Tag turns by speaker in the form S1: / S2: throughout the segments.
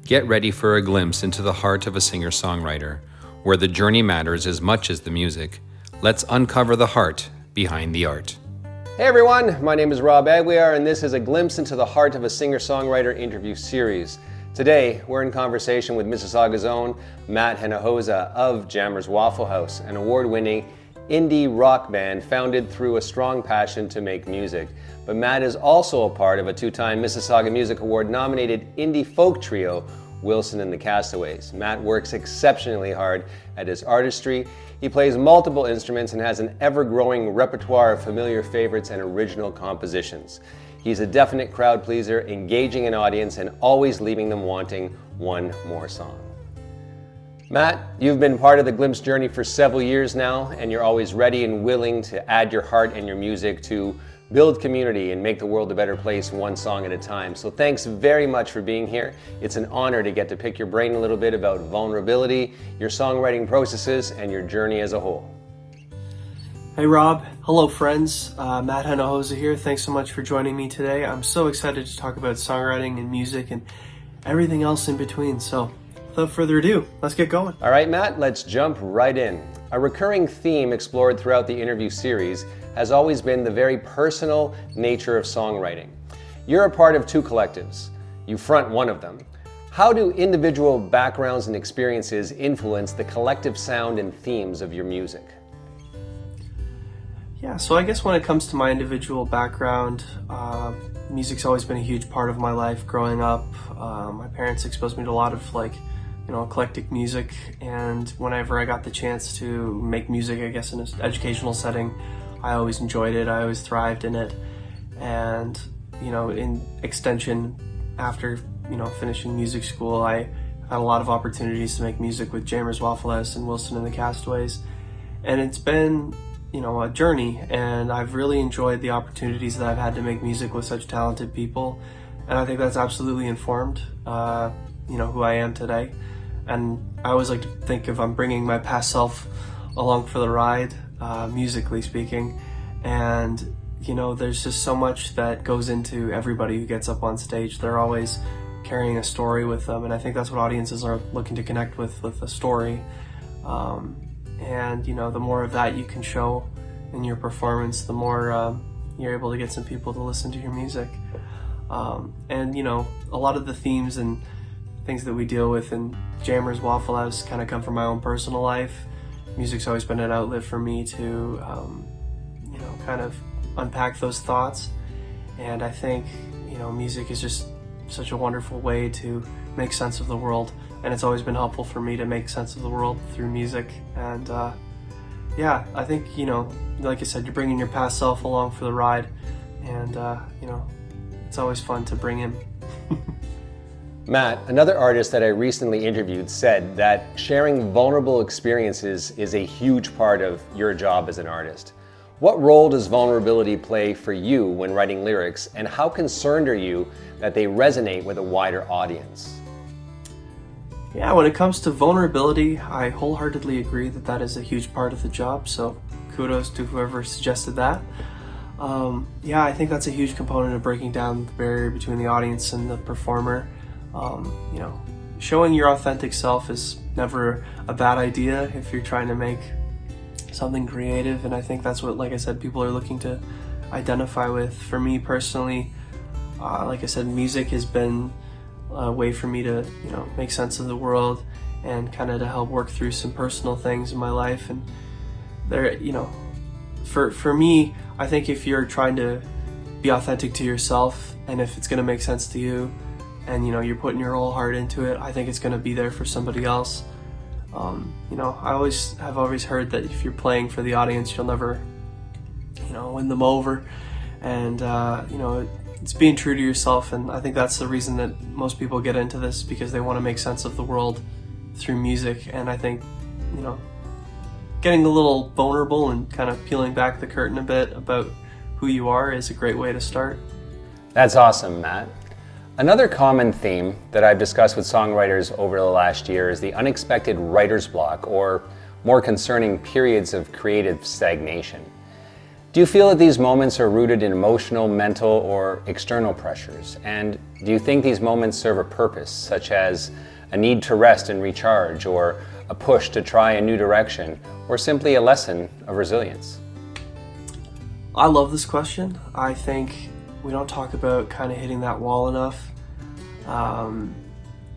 S1: Get ready for a glimpse into the heart of a singer-songwriter, where the journey matters as much as the music. Let's uncover the heart behind the art.
S2: Hey everyone, my name is Rob Aguiar, and this is a glimpse into the heart of a singer-songwriter interview series. Today, we're in conversation with Mississauga's own Matt Hinojosa of Jammer's Waffle House, an award-winning indie rock band founded through a strong passion to make music. But Matt is also a part of a two-time Mississauga Music Award nominated indie folk trio, Wilson and the Castaways. Matt works exceptionally hard at his artistry. He plays multiple instruments and has an ever-growing repertoire of familiar favorites and original compositions. He's a definite crowd pleaser, engaging an audience and always leaving them wanting one more song. Matt, you've been part of the Glimpse journey for several years now, and you're always ready and willing to add your heart and your music to build community and make the world a better place one song at a time. So thanks very much for being here. It's an honor to get to pick your brain a little bit about vulnerability, your songwriting processes, and your journey as a whole.
S3: Hey Rob, hello friends, Matt Hinojosa here. Thanks so much for joining me today. I'm so excited to talk about songwriting and music and everything else in between. So without further ado, let's get going.
S2: All right, Matt, let's jump right in. A recurring theme explored throughout the interview series has always been the very personal nature of songwriting. You're a part of two collectives. You front one of them. How do individual backgrounds and experiences influence the collective sound and themes of your music?
S3: Yeah, so I guess when it comes to my individual background, music's always been a huge part of my life growing up. My parents exposed me to a lot of eclectic music, and whenever I got the chance to make music, I guess in an educational setting, I always enjoyed it. I always thrived in it. And, in extension, after, finishing music school, I had a lot of opportunities to make music with Jammer's Waffle House and Wilson and the Castaways. And it's been, a journey, and I've really enjoyed the opportunities that I've had to make music with such talented people. And I think that's absolutely informed, who I am today. And I always like to think if I'm bringing my past self along for the ride, musically speaking. And, there's just so much that goes into everybody who gets up on stage. They're always carrying a story with them. And I think that's what audiences are looking to connect with a story. And, the more of that you can show in your performance, the more you're able to get some people to listen to your music. And, a lot of the themes and things that we deal with in Jammer's Waffle House kind of come from my own personal life. Music's always been an outlet for me to, kind of unpack those thoughts. And I think, music is just such a wonderful way to make sense of the world. And it's always been helpful for me to make sense of the world through music. And I think, like I said, you're bringing your past self along for the ride. And, it's always fun to bring him.
S2: Matt, another artist that I recently interviewed said that sharing vulnerable experiences is a huge part of your job as an artist. What role does vulnerability play for you when writing lyrics, and how concerned are you that they resonate with a wider audience?
S3: Yeah, when it comes to vulnerability, I wholeheartedly agree that that is a huge part of the job, so kudos to whoever suggested that. I think that's a huge component of breaking down the barrier between the audience and the performer. Showing your authentic self is never a bad idea if you're trying to make something creative, and I think that's what, like I said, people are looking to identify with. For me personally, like I said, music has been a way for me to, make sense of the world and kind of to help work through some personal things in my life. And there, for me, I think if you're trying to be authentic to yourself, and if it's going to make sense to you, and you're putting your whole heart into it, I think it's going to be there for somebody else. I've always heard that if you're playing for the audience, you'll never, win them over. And it's being true to yourself, and I think that's the reason that most people get into this, because they want to make sense of the world through music. And I think, getting a little vulnerable and kind of peeling back the curtain a bit about who you are is a great way to start.
S2: That's awesome, Matt. Another common theme that I've discussed with songwriters over the last year is the unexpected writer's block, or more concerning, periods of creative stagnation. Do you feel that these moments are rooted in emotional, mental, or external pressures? And do you think these moments serve a purpose, such as a need to rest and recharge, or a push to try a new direction, or simply a lesson of resilience?
S3: I love this question. I think we don't talk about kind of hitting that wall enough.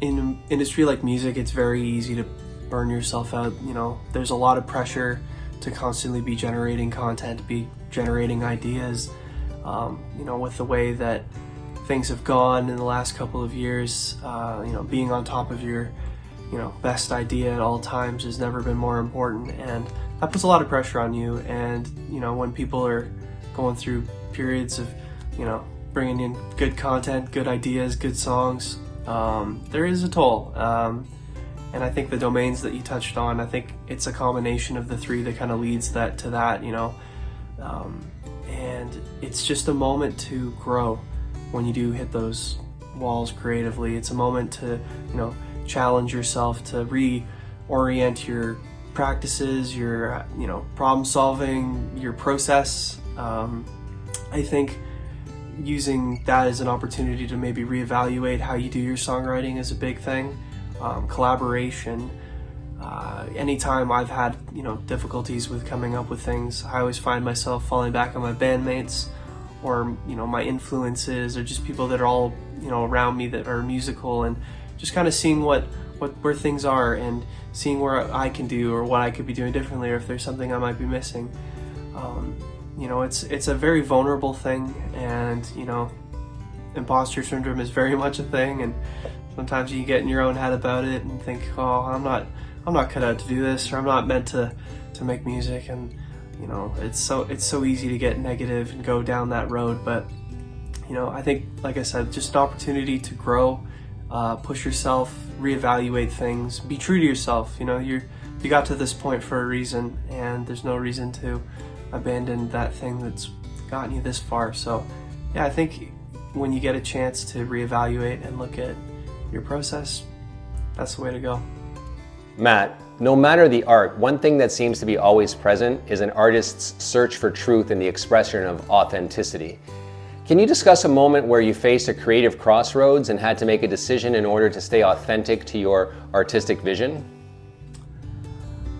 S3: In an industry like music, it's very easy to burn yourself out. You know, there's a lot of pressure to constantly be generating content, be generating ideas. You know, with the way that things have gone in the last couple of years, you know, being on top of your, you know, best idea at all times has never been more important, and that puts a lot of pressure on you. And you know, when people are going through periods of, you know, bringing in good content, good ideas, good songs, there is a toll. And I think the domains that you touched on, I think it's a combination of the three that kind of leads to that, you know. And it's just a moment to grow when you do hit those walls creatively. It's a moment to, you know, challenge yourself, to reorient your practices, your, you know, problem solving, your process. I think using that as an opportunity to maybe reevaluate how you do your songwriting is a big thing. Collaboration. Anytime I've had, you know, difficulties with coming up with things, I always find myself falling back on my bandmates, or, you know, my influences, or just people that are all, you know, around me that are musical, and just kind of seeing where things are, and seeing where I can do, or what I could be doing differently, or if there's something I might be missing. You know, it's a very vulnerable thing, and, you know, imposter syndrome is very much a thing, and sometimes you get in your own head about it and think, oh, I'm not cut out to do this, or I'm not meant to make music. And you know, it's so easy to get negative and go down that road. But you know, I think, like I said, just an opportunity to grow, push yourself, reevaluate things, be true to yourself. You know, you got to this point for a reason, and there's no reason to abandon that thing that's gotten you this far. So yeah, I think when you get a chance to reevaluate and look at your process, that's the way to go.
S2: Matt, no matter the art, one thing that seems to be always present is an artist's search for truth and the expression of authenticity. Can you discuss a moment where you faced a creative crossroads and had to make a decision in order to stay authentic to your artistic vision?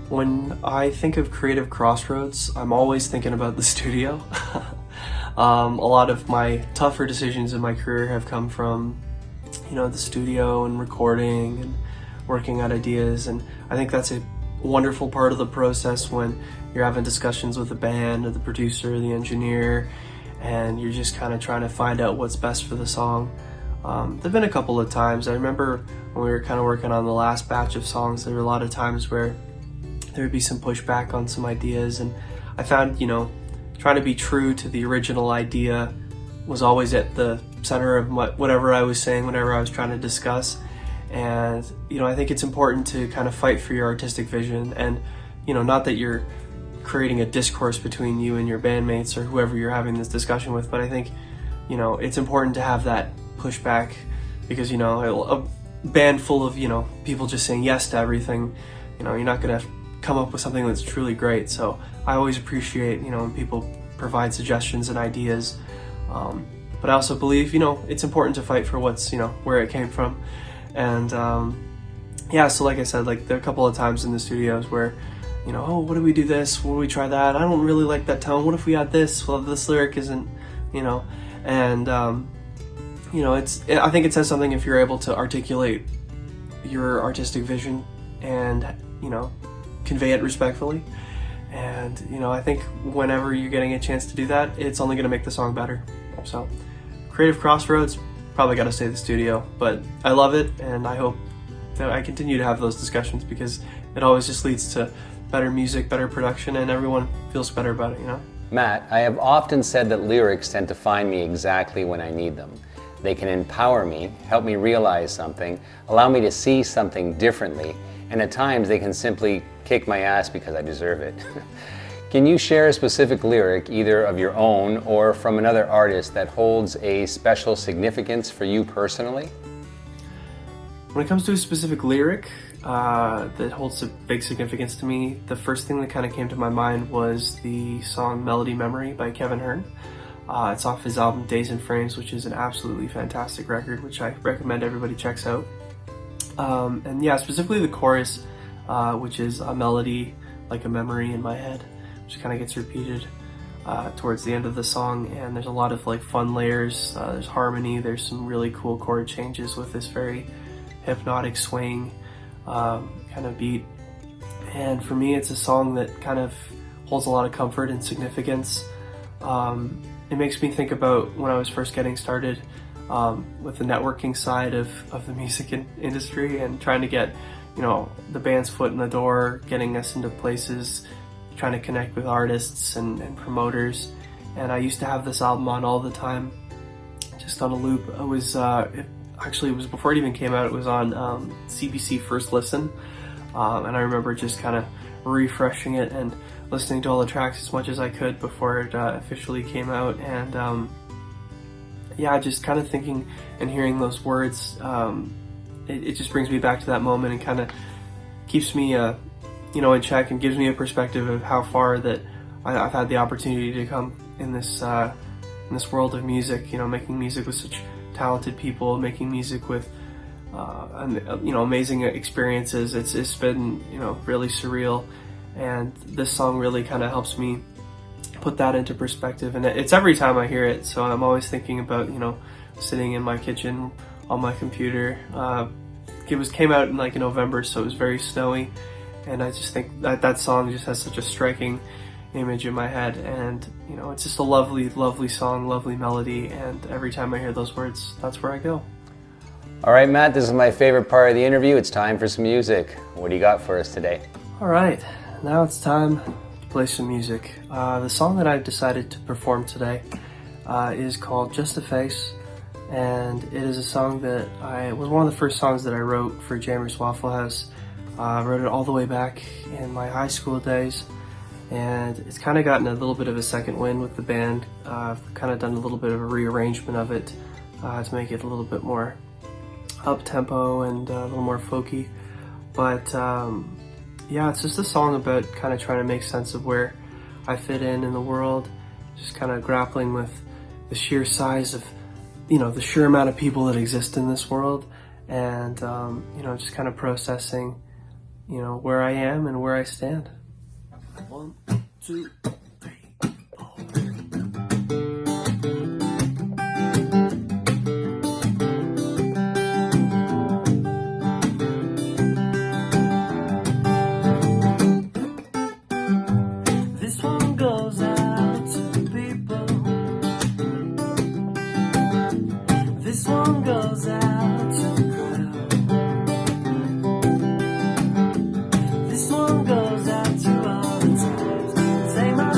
S3: When I think of creative crossroads, I'm always thinking about the studio. A lot of my tougher decisions in my career have come from, you know, the studio and recording and working out ideas. And I think that's a wonderful part of the process when you're having discussions with the band or the producer or the engineer, and you're just kind of trying to find out what's best for the song. There've been a couple of times. I remember when we were kind of working on the last batch of songs, there were a lot of times where there would be some pushback on some ideas, and I found, you know, trying to be true to the original idea was always at the center of whatever I was saying, whatever I was trying to discuss. And you know, I think it's important to kind of fight for your artistic vision, and you know, not that you're creating a discourse between you and your bandmates or whoever you're having this discussion with, but I think, you know, it's important to have that pushback, because, you know, a band full of, you know, people just saying yes to everything, you know, you're not gonna come up with something that's truly great. So I always appreciate, you know, when people provide suggestions and ideas, but I also believe, you know, it's important to fight for what's, you know, where it came from. And yeah, so like I said, like there are a couple of times in the studios where, you know, oh, what do we do this? What do we try that? I don't really like that tone. What if we add this? Well, this lyric isn't, you know, and you know, I think it says something if you're able to articulate your artistic vision and, you know, convey it respectfully. And, you know, I think whenever you're getting a chance to do that, it's only going to make the song better. So, creative crossroads, probably got to stay at the studio, but I love it, and I hope that I continue to have those discussions, because it always just leads to better music, better production, and everyone feels better about it, you know?
S2: Matt, I have often said that lyrics tend to find me exactly when I need them. They can empower me, help me realize something, allow me to see something differently, and at times they can simply kick my ass because I deserve it. Can you share a specific lyric, either of your own or from another artist, that holds a special significance for you personally?
S3: When it comes to a specific lyric that holds a big significance to me, the first thing that kind of came to my mind was the song Melody Memory by Kevin Hearn. It's off his album Days and Frames, which is an absolutely fantastic record, which I recommend everybody checks out. And yeah, specifically the chorus, which is a melody like a memory in my head, which kind of gets repeated towards the end of the song. And there's a lot of like fun layers, there's harmony, there's some really cool chord changes with this very hypnotic swaying kind of beat. And for me, it's a song that kind of holds a lot of comfort and significance. It makes me think about when I was first getting started with the networking side of the music industry and trying to get, you know, the band's foot in the door, getting us into places, trying to connect with artists and promoters. And I used to have this album on all the time, just on a loop. It was actually, it was before it even came out. It was on CBC First Listen, and I remember just kind of refreshing it and listening to all the tracks as much as I could before it officially came out. And yeah, just kind of thinking and hearing those words, it just brings me back to that moment and kind of keeps me you know, in check, and gives me a perspective of how far that I've had the opportunity to come in this world of music, you know, making music with such talented people, making music with you know, amazing experiences. It's been, you know, really surreal, and this song really kind of helps me put that into perspective. And it's every time I hear it, so I'm always thinking about, you know, sitting in my kitchen on my computer. It came out in like November, so it was very snowy, and I just think that song just has such a striking image in my head. And you know, it's just a lovely song, lovely melody, and every time I hear those words, that's where I go.
S2: All right, Matt, this is my favorite part of the interview. It's time for some music. What do you got for us today?
S3: All right, now it's time to play some music. The song that I've decided to perform today is called Just a Face, and it is a song that was one of the first songs that I wrote for Jammers Waffle House. I wrote it all the way back in my high school days, and it's kind of gotten a little bit of a second wind with the band. I've kind of done a little bit of a rearrangement of it to make it a little bit more up-tempo and a little more folky. But yeah, it's just a song about kind of trying to make sense of where I fit in the world, just kind of grappling with the sheer size of, you know, the sheer amount of people that exist in this world, and you know, just kind of processing, you know, where I am and where I stand. 1, 2, 3, 4. This one goes out to the people. This one goes out to the crowd. This one goes out to all the times. Say my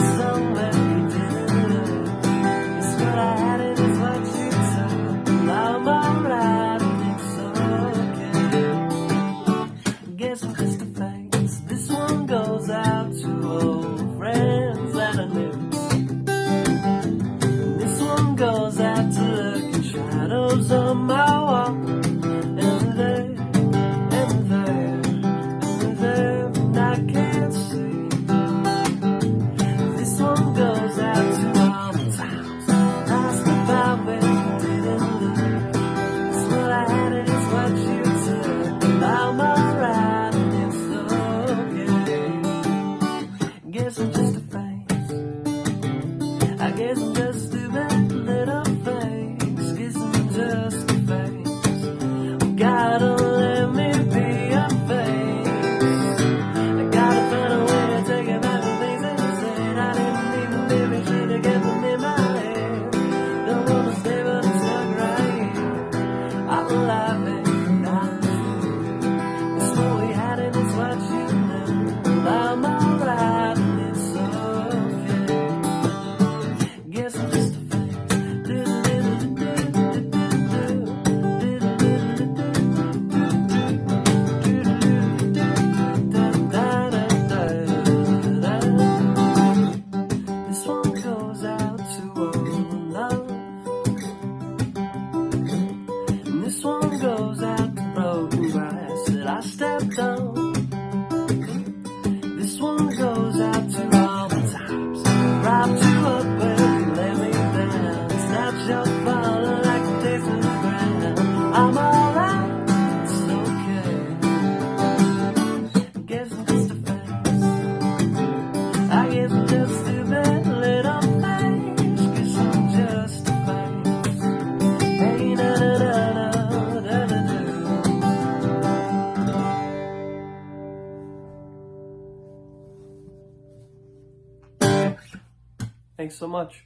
S3: Thanks so much.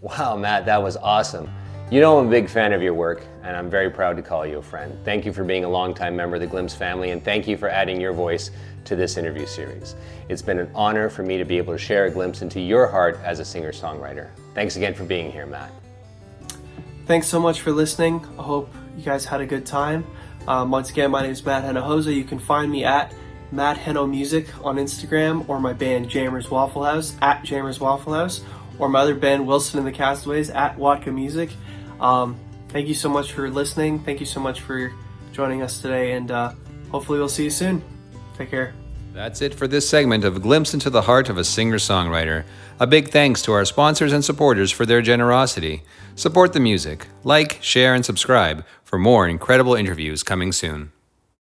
S2: Wow, Matt, that was awesome. You know I'm a big fan of your work, and I'm very proud to call you a friend. Thank you for being a longtime member of the Glimpse family, and thank you for adding your voice to this interview series. It's been an honor for me to be able to share a glimpse into your heart as a singer-songwriter. Thanks again for being here, Matt.
S3: Thanks so much for listening. I hope you guys had a good time. Once again, my name is Matt Hinojosa. You can find me at Matt Hino Music on Instagram, or my band Jammers Waffle House at Jammers Waffle House, or my other band Wilson and the Castaways at Watka Music. Thank you so much for listening. Thank you so much for joining us today, and hopefully we'll see you soon. Take care.
S1: That's it for this segment of Glimpse into the Heart of a Singer-Songwriter. A big thanks to our sponsors and supporters for their generosity. Support the music. Like, share, and subscribe for more incredible interviews coming soon.